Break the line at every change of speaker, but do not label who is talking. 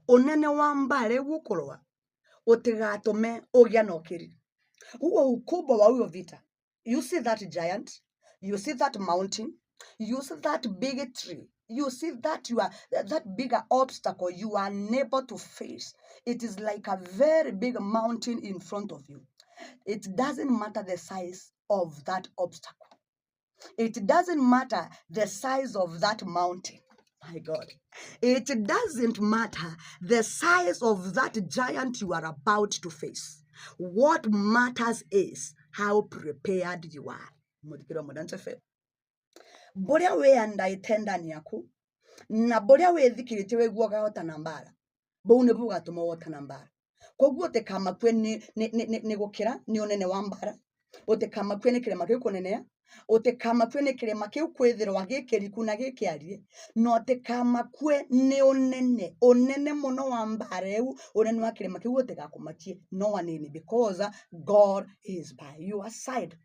unene wa mbare gukorwa utigatume ugia na ukiri huo ukubwa wa huyo vita. You see that giant, you see that mountain, you see that big tree, you see that that bigger obstacle you are unable to face. It is like a very big mountain in front of you. It doesn't matter the size of that obstacle. It doesn't matter the size of that mountain. My God. It doesn't matter the size of that giant you are about to face. What matters is how prepared you are. Boria we andaitenda niaku na boria we thikirite we guoga hota nambara bau ne buga tuma hota nambara koguo te kama kwe ni gukira ni unene wa mbara ote kama kwe ni kirema kiu kunenea ote kama kwe ni kirema kiu kwithirwa gikiriku na gikiarie no te kama kwe ni unene muno wa mbara eu unene wa kirema kiu ote gakumatie no one in because God is by your side.